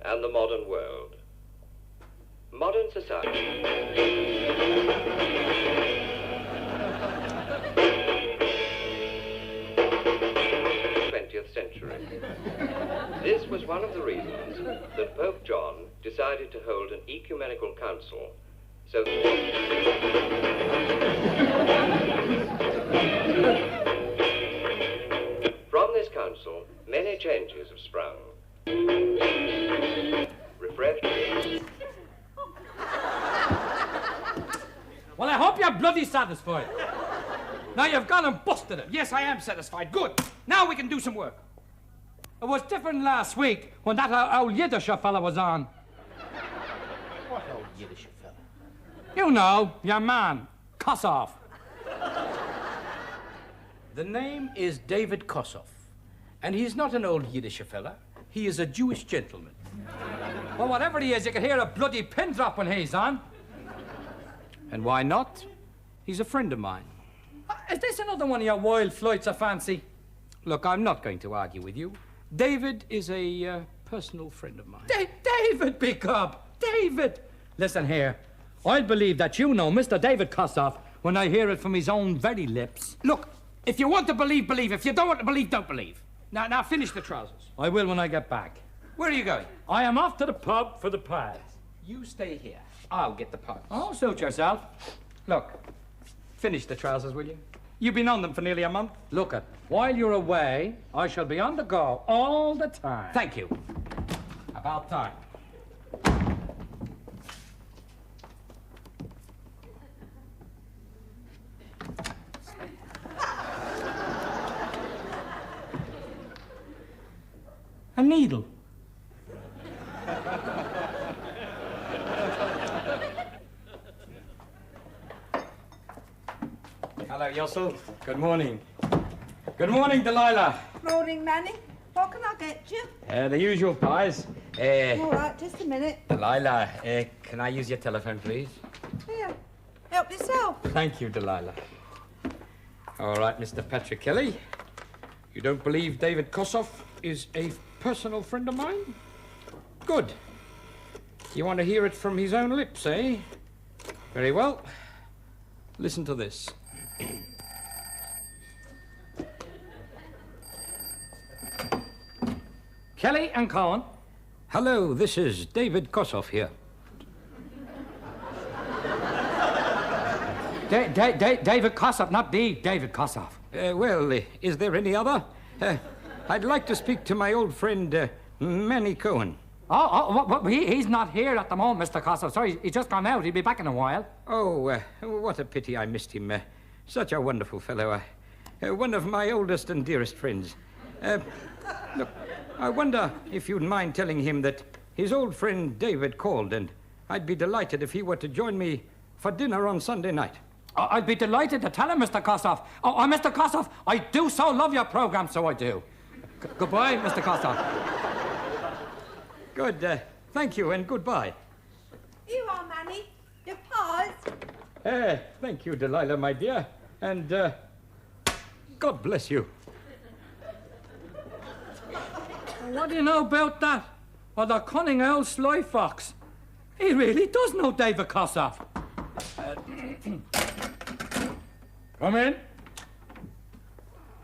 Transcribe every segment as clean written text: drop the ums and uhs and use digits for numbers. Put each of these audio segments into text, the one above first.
and the modern world. Modern society. 20th century. This was one of the reasons that Pope John decided to hold an ecumenical council so from this council, many changes have sprung. Refreshments. Well, I hope you're bloody satisfied. Now you've gone and busted it. Yes, I am satisfied. Good. Now we can do some work. It was different last week when that old Yiddish fella was on. What old Yiddish fella? You know, your man, Kossoff. The name is David Kossoff, and he's not an old Yiddish fella. He is a Jewish gentleman. Well, whatever he is, you can hear a bloody pin drop when he's on. And why not? He's a friend of mine. Is this another one of your wild flights of fancy? Look, I'm not going to argue with you. David is a personal friend of mine. David, big cub, David. Listen here, I'll believe that you know Mr. David Kossoff when I hear it from his own very lips. Look, if you want to believe, believe. If you don't want to believe, don't believe. Now finish the trousers. I will when I get back. Where are you going? I am off to the pub for the pies. You stay here. I'll get the pipes. Oh, suit yourself. Look, finish the trousers, will you? You've been on them for nearly a month. Look, while you're away, I shall be on the go all the time. Thank you. About time. A needle. Hello, Yossel. Good morning. Good morning, Delilah. Morning, Manny. What can I get you? The usual pies. All right, just a minute. Delilah, can I use your telephone, please? Here, help yourself. Thank you, Delilah. All right, Mr. Patrick Kelly. You don't believe David Kossoff is a personal friend of mine? Good. You want to hear it from his own lips, eh? Very well. Listen to this. Kelly and Cohen. Hello, this is David Kossoff here. David Kossoff, not the David Kossoff. Is there any other? I'd like to speak to my old friend, Manny Cohen. He's not here at the moment, Mr. Kossoff. Sorry, he's just gone out. He'll be back in a while. Oh, what a pity I missed him. Such a wonderful fellow. One of my oldest and dearest friends. Look, I wonder if you'd mind telling him that his old friend David called, and I'd be delighted if he were to join me for dinner on Sunday night. I'd be delighted to tell him, Mr. Kossoff. Mr. Kossoff, I do so love your program, so I do. Goodbye, Mr. Kossoff. Good. Thank you, and goodbye. You are, Manny. Your pies. Thank you, Delilah, my dear. And, God bless you. What do you know about that? Well, the cunning old sly fox. He really does know David Kossoff. Come in.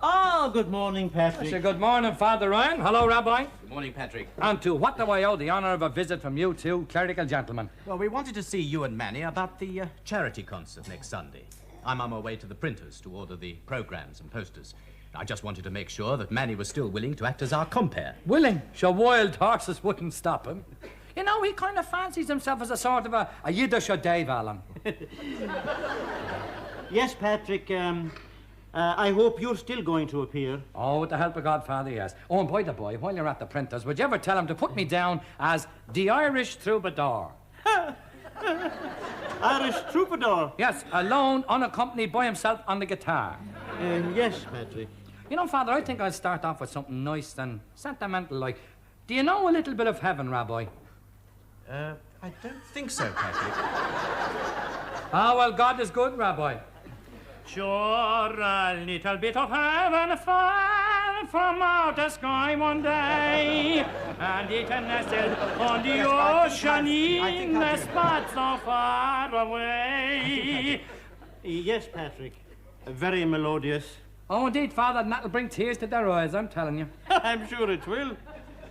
Oh, good morning, Patrick. Good morning, Father Ryan. Hello, Rabbi. Good morning, Patrick. And to what do I owe the honor of a visit from you two clerical gentlemen? Well, we wanted to see you and Manny about the charity concert next Sunday. I'm on my way to the printers to order the programs and posters. I just wanted to make sure that Manny was still willing to act as our compere. Willing? Sure, wild horses wouldn't stop him. You know, he kind of fancies himself as a sort of a Yiddish Dave Allen. Yes, Patrick, I hope you're still going to appear. Oh, with the help of God, Father, yes. Oh, and by the by, while you're at the printers, would you ever tell him to put me down as the Irish troubadour? Irish troubadour? Yes, alone, unaccompanied by himself on the guitar. Yes, Patrick. You know, Father, I think I'll start off with something nice and sentimental like. Do you know a little bit of heaven, Rabbi? I don't think so, Patrick. Ah, well, God is good, Rabbi. Sure, a little bit of heaven far from out the sky one day, and it nestled on the ocean in the spot so far away. Yes, Patrick. Very melodious. Oh, indeed, Father, and that'll bring tears to their eyes, I'm telling you. I'm sure it will.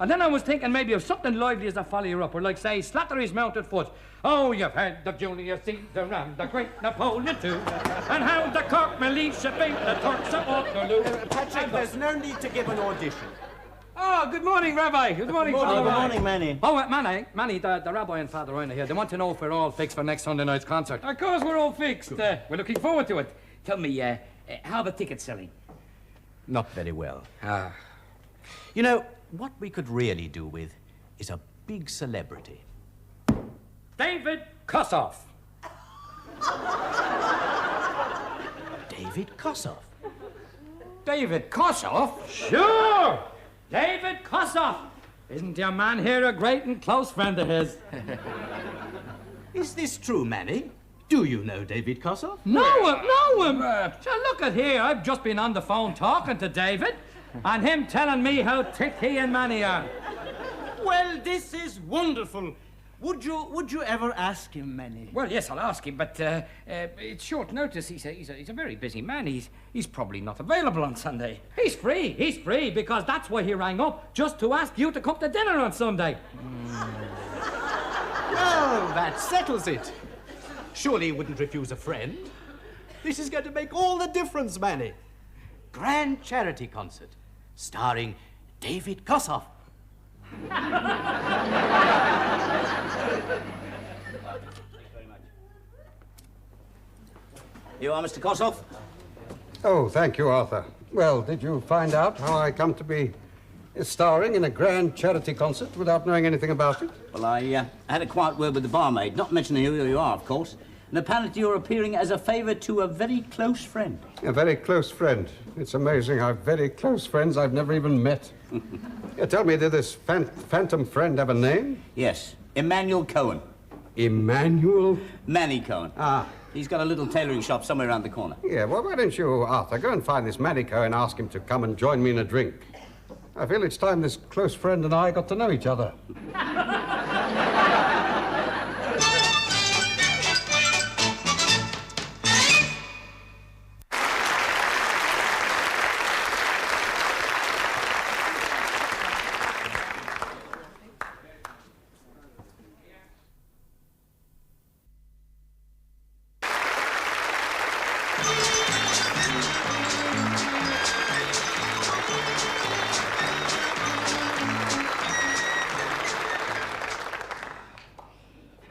And then I was thinking maybe of something lively as to follow you up, or like, say, Slattery's mounted foot. Oh, you've heard of Julius Caesar and the great Napoleon too, and how the Cork militia beat the Turks at Waterloo. Patrick, there's no need to give an audition. Oh, good morning, Rabbi. Good morning, Father. Good morning, Manny. Oh, Manny, the Rabbi and Father Ryan are here. They want to know if we're all fixed for next Sunday night's concert. Of course we're all fixed. We're looking forward to it. Tell me, how the tickets selling? Not very well. Ah. You know, what we could really do with is a big celebrity. David Kossoff. David Kossoff. David Kossoff? Sure! David Kossoff. Isn't your man here a great and close friend of his? Is this true, Manny? Do you know David Kossoff? No him. So look at here. I've just been on the phone talking to David, and him telling me how thick he and Manny are. Well, this is wonderful. Would you ever ask him, Manny? Well, yes, I'll ask him, but it's short notice. He's a very busy man. He's probably not available on Sunday. He's free, because that's why he rang up, just to ask you to come to dinner on Sunday. Well, that settles it. Surely he wouldn't refuse a friend. This is going to make all the difference, Manny. Grand charity concert, starring David Kossoff. You are Mr. Kossoff? Oh, thank you, Arthur. Well, did you find out how I come to be starring in a grand charity concert without knowing anything about it? Well, I had a quiet word with the barmaid, not mentioning who you are, of course. And apparently you're appearing as a favour to a very close friend. A very close friend. It's amazing how very close friends I've never even met. Tell me, did this phantom friend have a name? Yes, Emmanuel Cohen. Emmanuel? Manny Cohen. Ah. He's got a little tailoring shop somewhere around the corner. Yeah, well, why don't you, Arthur, go and find this Manny Cohen and ask him to come and join me in a drink. I feel it's time this close friend and I got to know each other.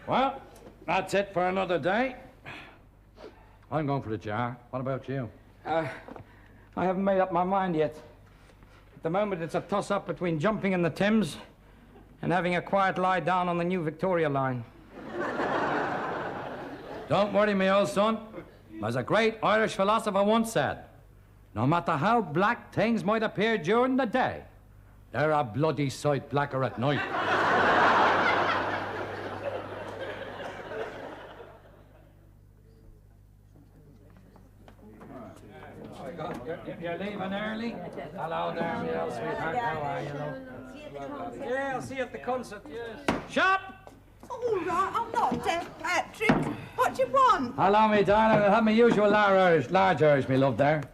Well, that's it for another day. I'm going for the jar. What about you? I haven't made up my mind yet. At the moment, it's a toss-up between jumping in the Thames and having a quiet lie down on the new Victoria line. Don't worry, me old son. As a great Irish philosopher once said, no matter how black things might appear during the day, they're a bloody sight blacker at night. You're leaving early? Hello there, me old sweetheart. How are you, love? Yeah, I'll see you at the concert, yes. Shop! All right, I'm not deaf, Patrick. What do you want? Hello, me darling. I'll have my usual large Irish, me love there.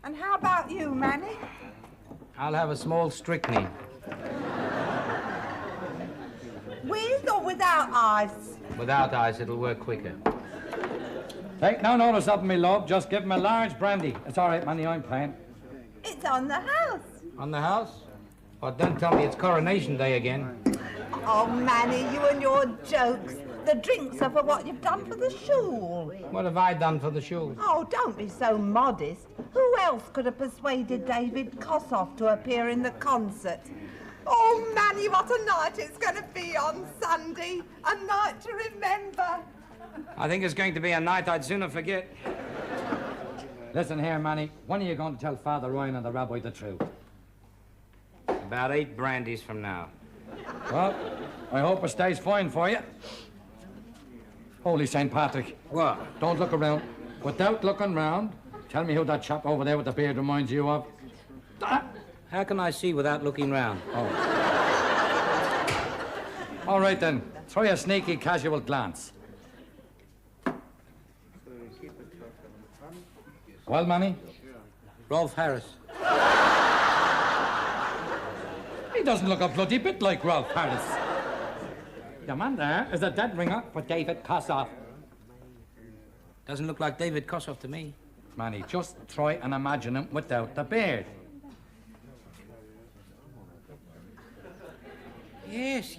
And how about you, Manny? I'll have a small strychnine. With or without ice? Without ice, it'll work quicker. Take no notice of me, love. Just give him a large brandy. It's all right, Manny, I'm playing. It's on the house. On the house? Oh, don't tell me it's Coronation Day again. Oh, Manny, you and your jokes. The drinks are for what you've done for the shul. What have I done for the shoes? Oh, don't be so modest. Who else could have persuaded David Kossoff to appear in the concert? Oh, Manny, what a night it's going to be on Sunday. A night to remember. I think it's going to be a night I'd sooner forget. Listen here, Manny. When are you going to tell Father Ryan and the Rabbi the truth? About 8 brandies from now. Well, I hope it stays fine for you. Holy St. Patrick. What? Don't look around. Without looking round, tell me who that chap over there with the beard reminds you of. How can I see without looking round? Oh. All right, then. Throw a sneaky, casual glance. Well, Manny? Rolf Harris. He doesn't look a bloody bit like Rolf Harris. The man there is a dead ringer for David Kossoff. Doesn't look like David Kosoff to me. Manny, just try and imagine him without the beard. Yes,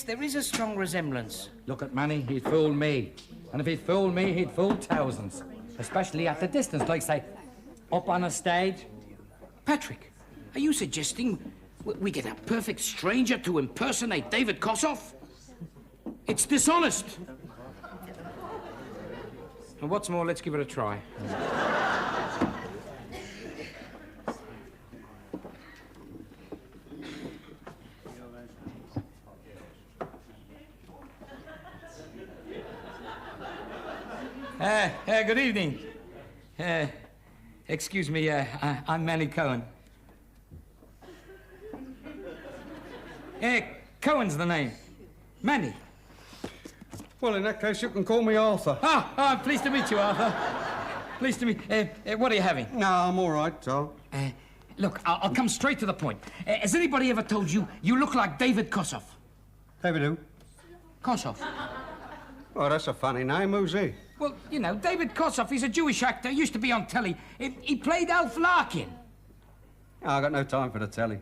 there is a strong resemblance. Look at Manny, he'd fool me. And if he'd fool me, he'd fool thousands. Especially at the distance, like, say, up on a stage. Patrick, are you suggesting we get a perfect stranger to impersonate David Kosoff? It's dishonest. And what's more, let's give it a try. Good evening. Excuse me, I'm Manny Cohen. Cohen's the name. Manny. Well, in that case, you can call me Arthur. I'm pleased to meet you, Arthur. Pleased to meet... what are you having? No, I'm all right, so... Look, I'll come straight to the point. Has anybody ever told you you look like David Kosoff? David who? Kosoff. Oh, that's a funny name. Who's he? Well, you know, David Kosoff, he's a Jewish actor, used to be on telly. He played Alf Larkin. I got no time for the telly.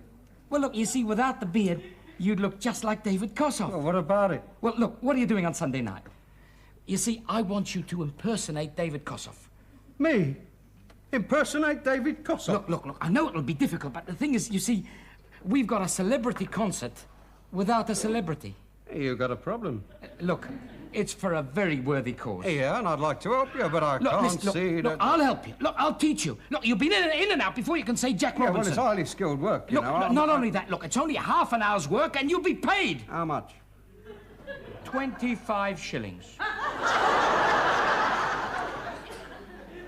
Well, look, you see, without the beard, you'd look just like David Kosoff. Well, what about it? Well, look, what are you doing on Sunday night? You see, I want you to impersonate David Kosoff. Me? Impersonate David Kossoff? Look, I know it'll be difficult, but the thing is, you see, we've got a celebrity concert without a celebrity. You got a problem. Look, it's for a very worthy cause. Yeah, and I'd like to help you, but I can't see that... Look, I'll help you. Look, I'll teach you. Look, you've been in and out before you can say Jack Robinson. Yeah, well, it's highly skilled work, you know. Not only that, look, it's only half an hour's work and you'll be paid. How much? 25 shillings.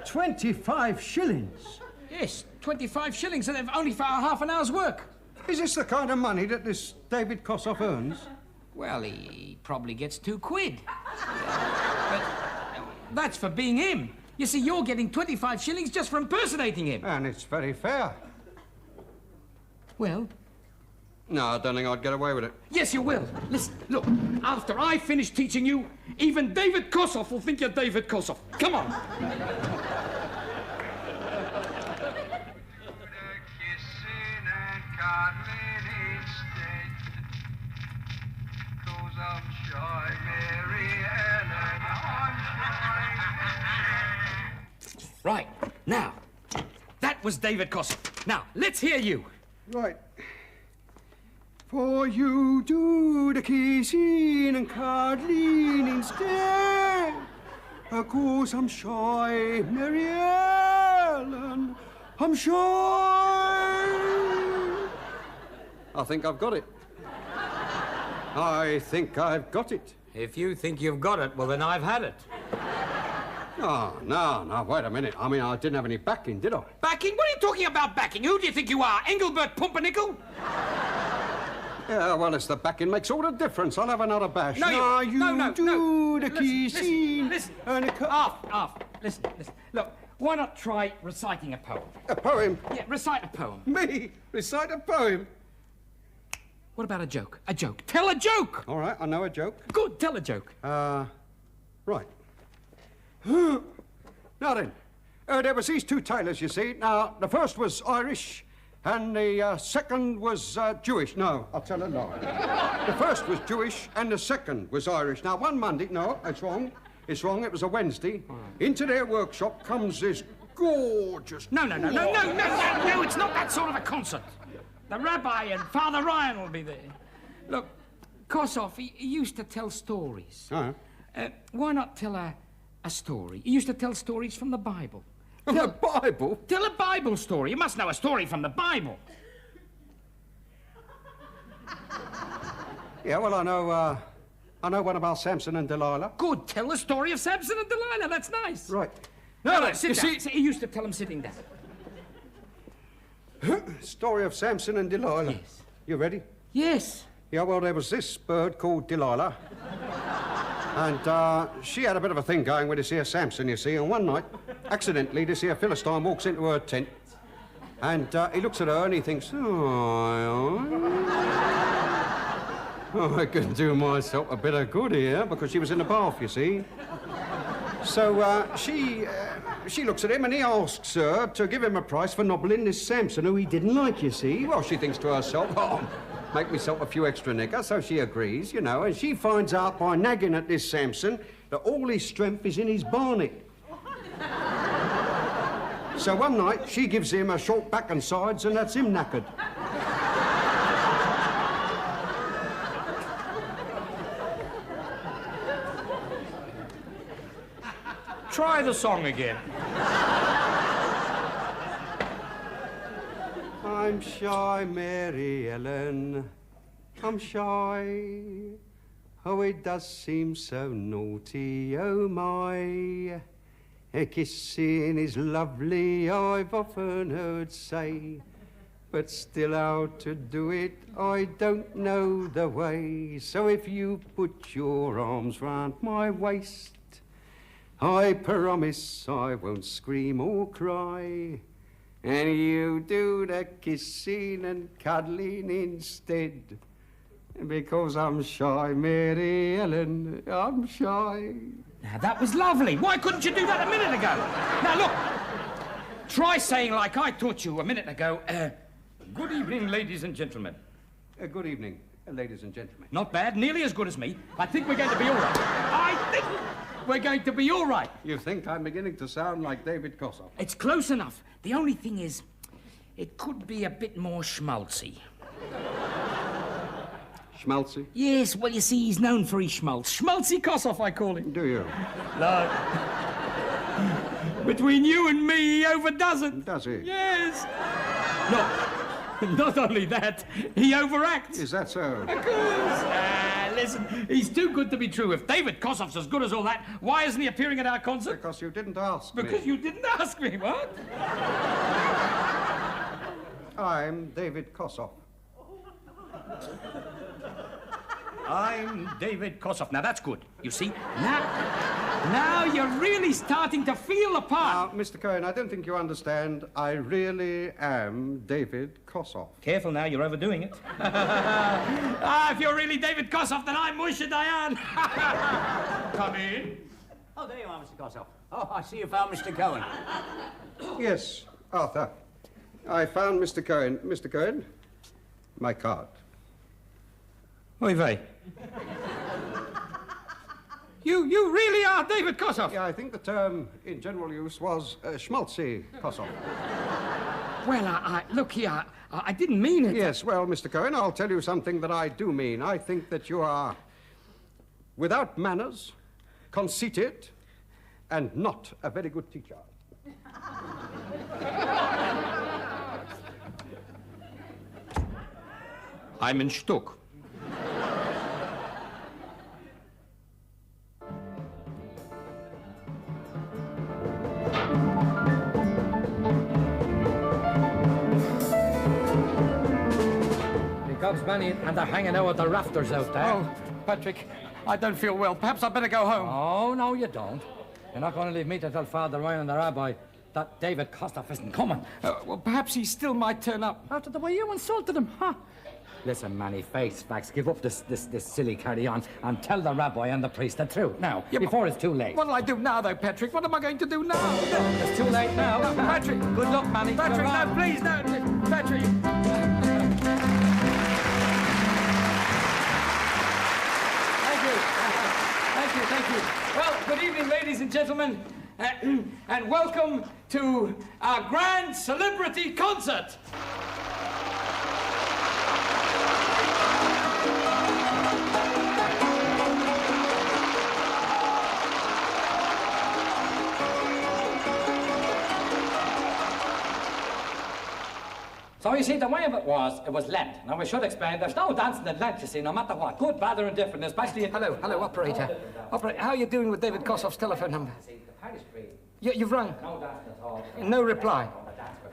25 shillings? Yes, 25 shillings, and only for half an hour's work. Is this the kind of money that this David Kossoff earns? Well, he probably gets £2. But that's for being him. You see, you're getting 25 shillings just for impersonating him. And it's very fair. Well? No, I don't think I'd get away with it. Yes, you will. Listen, look, after I finish teaching you, even David Kosoff will think you're David Kosoff. Come on. Right, now, that was David Kosoff. Now, let's hear you. Right. For you do the kissing and cuddling instead. Of course I'm shy, Mary Ellen. I'm shy. I think I've got it. I think I've got it. If you think you've got it, well, then I've had it. Oh, no, wait a minute. I mean, I didn't have any backing, did I? Backing? What are you talking about backing? Who do you think you are, Engelbert Pumpernickel? Yeah, well, it's the backing makes all the difference. I'll have another bash. No, do the kissing. Listen. And Off. Listen. Look, why not try reciting a poem? A poem? Yeah, recite a poem. Me? Recite a poem? What about a joke? A joke. Tell a joke! All right, I know a joke. Good, tell a joke. Right. Now then, there was these two tailors, you see. Now, the first was Irish, and the second was Jewish. No, I'll tell a lie. The first was Jewish, and the second was Irish. Now, one Monday... No, it's wrong. It's wrong. It was a Wednesday. Into their workshop comes this gorgeous... No, it's not that sort of a concert. The rabbi and Father Ryan will be there. Look, Kossoff, he used to tell stories. Why not tell a story? He used to tell stories from the Bible. From the Bible? Tell a Bible story. You must know a story from the Bible. Yeah, well, I know one about Samson and Delilah. Good. Tell the story of Samson and Delilah. That's nice. Right. No, sit down. He used to tell them sitting down. Story of Samson and Delilah. Yes. You ready? Yes. Yeah, well, there was this bird called Delilah. And she had a bit of a thing going with this here Samson, you see. And one night, accidentally, this here Philistine walks into her tent. And he looks at her and he thinks, I could do myself a bit of good here, because she was in the bath, you see. So she looks at him and he asks her to give him a price for nobbling this Samson, who he didn't like, you see. Well, she thinks to herself, make myself a few extra niggers, so she agrees, you know, and she finds out by nagging at this Samson that all his strength is in his barnet. So one night, she gives him a short back and sides, and that's him knackered. Try the song again. I'm shy, Mary Ellen. I'm shy. Oh, it does seem so naughty, oh my. Kissing is lovely, I've often heard say. But still how to do it, I don't know the way. So if you put your arms round my waist, I promise I won't scream or cry. And you do the kissing and cuddling instead. Because I'm shy, Mary Ellen, I'm shy. Now, that was lovely. Why couldn't you do that a minute ago? Now, look. Try saying like I taught you a minute ago, Good evening, ladies and gentlemen. Good evening, ladies and gentlemen. Not bad. Nearly as good as me. I think we're going to be all right. I think we're going to be all right. You think I'm beginning to sound like David Kossoff? It's close enough. The only thing is, it could be a bit more schmaltzy. Schmaltzy? Yes, well, you see, he's known for his schmaltz. Schmaltzy Kossoff, I call him. Do you? No. Between you and me, he overdoes it. Does he? Yes. Not only that, he overacts. Is that so? Of course. Listen, he's too good to be true. If David Kossoff's as good as all that, why isn't he appearing at our concert? Because you didn't ask me. Because you didn't ask me, what? I'm David Kossoff. I'm David Kossoff. Now, that's good. You see? Now you're really starting to feel the part. Now, Mr. Cohen, I don't think you understand. I really am David Kossoff. Careful now, you're overdoing it. If you're really David Kossoff, then I'm Musha Diane. Come in. Oh, there you are, Mr. Kossoff. Oh, I see you found Mr. Cohen. Yes, Arthur. I found Mr. Cohen. Mr. Cohen, my card. Oy vey. You really are David Kossoff? Yeah, I think the term in general use was schmaltzy Kossoff. Well, look here, I didn't mean it. Yes, well, Mr. Cohen, I'll tell you something that I do mean. I think that you are without manners, conceited, and not a very good teacher. I'm in Stuck. God's money, and they're hanging out at the rafters out there. Oh, Patrick, I don't feel well. Perhaps I'd better go home. Oh, no, you don't. You're not going to leave me to tell Father Ryan and the rabbi that David Kossoff isn't coming. Well, perhaps he still might turn up. After the way you insulted him, huh? Listen, Manny, face facts. Give up this silly carry-on and tell the rabbi and the priest the truth now, before it's too late. What'll I do now, though, Patrick? What am I going to do now? It's too late now. Patrick! Good luck, Manny. Patrick, no, please, no. Patrick! Thank you. Well, good evening, ladies and gentlemen, and welcome to our grand celebrity concert. So you see, the way of it was Lent. Now we should explain, there's no dancing in Lent, you see, no matter what. Good, bad or indifferent, especially in... Hello, operator. Operator, how are you doing with David Kossoff's telephone number? You've rung? No dancing at all. No reply.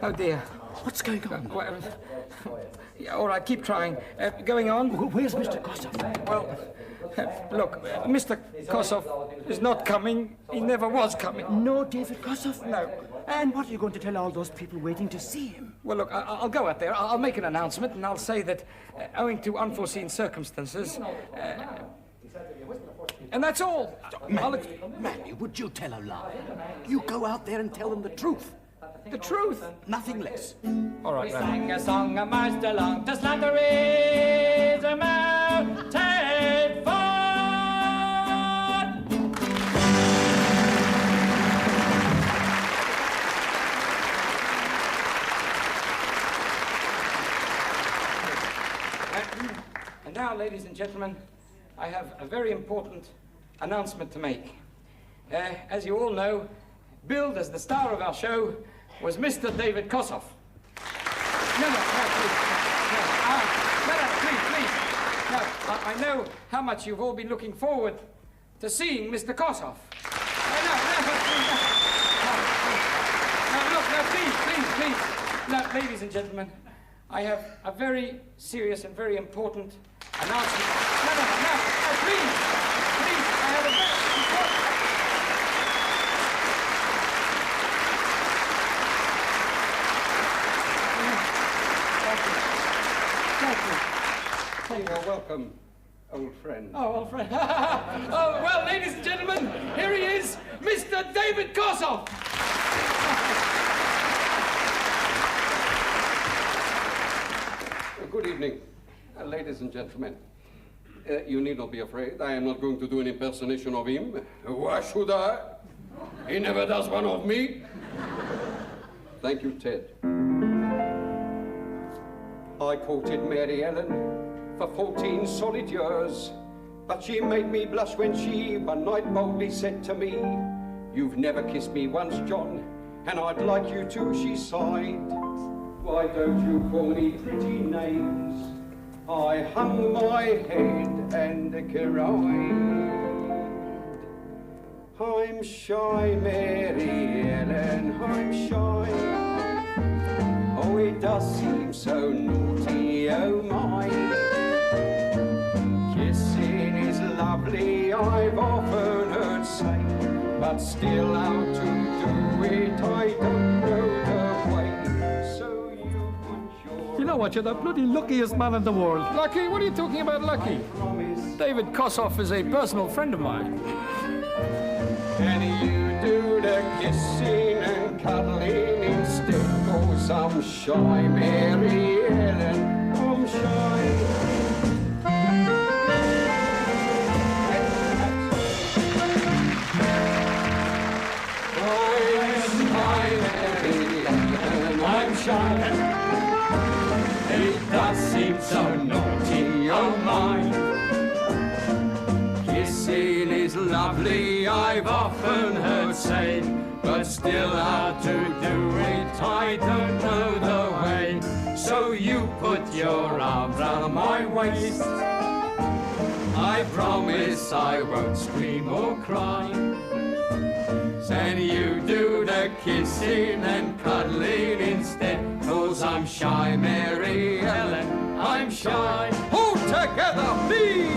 Oh, dear. What's going on? Well, yeah, all right, keep trying. Going on? Where's Mr. Kossoff? Well, look, Mr. Kossoff is not coming. He never was coming. No David Kossoff? No. And what are you going to tell all those people waiting to see him? Well, look, I'll go out there. I'll make an announcement, and I'll say that, owing to unforeseen circumstances, and that's all. Manny, would you tell a lie? You go out there and tell them the truth. The truth? Nothing less. All right, We sang a song, a marched along to Slattery's a mountain ford. And now, ladies and gentlemen, I have a very important announcement to make. As you all know, billed as the star of our show was Mr. David Kossoff. No, please. No, I know how much you've all been looking forward to seeing Mr. Kossoff. Please. Now, ladies and gentlemen, I have a very serious and very important announcement. No, please, I have a very important... You're welcome, old friend. Oh, old friend. Oh, well, ladies and gentlemen, here he is, Mr. David Kossoff. Good evening, ladies and gentlemen. You need not be afraid. I am not going to do an impersonation of him. Why should I? He never does one of me. Thank you, Ted. I courted Mary Ellen for 14 solid years, but she made me blush when she one night boldly said to me, "You've never kissed me once, John, and I'd like you to," she sighed. "Why don't you call me pretty names?" I hung my head and cried. I'm shy, Mary Ellen, I'm shy. Oh, it does seem so naughty, oh my. Kissing is lovely, I've often heard say, but still how to do it, I don't know the way. So you put your... You know what? You're the bloody luckiest man in the world. Lucky? What are you talking about, Lucky? David Kossoff is a personal friend of mine. Can you do the kissing and cuddling instead? 'Cause I'm shy, Mary Ellen, I'm shy. I'm shy. It does seem so naughty, oh my. Kissing is lovely, I've often heard say, but still how to do it, I don't know the way. So you put your arms round my waist. I promise I won't scream or cry. And you do the kissing and cuddling instead, 'cause I'm shy, Mary Ellen, I'm shy. Hold together, please!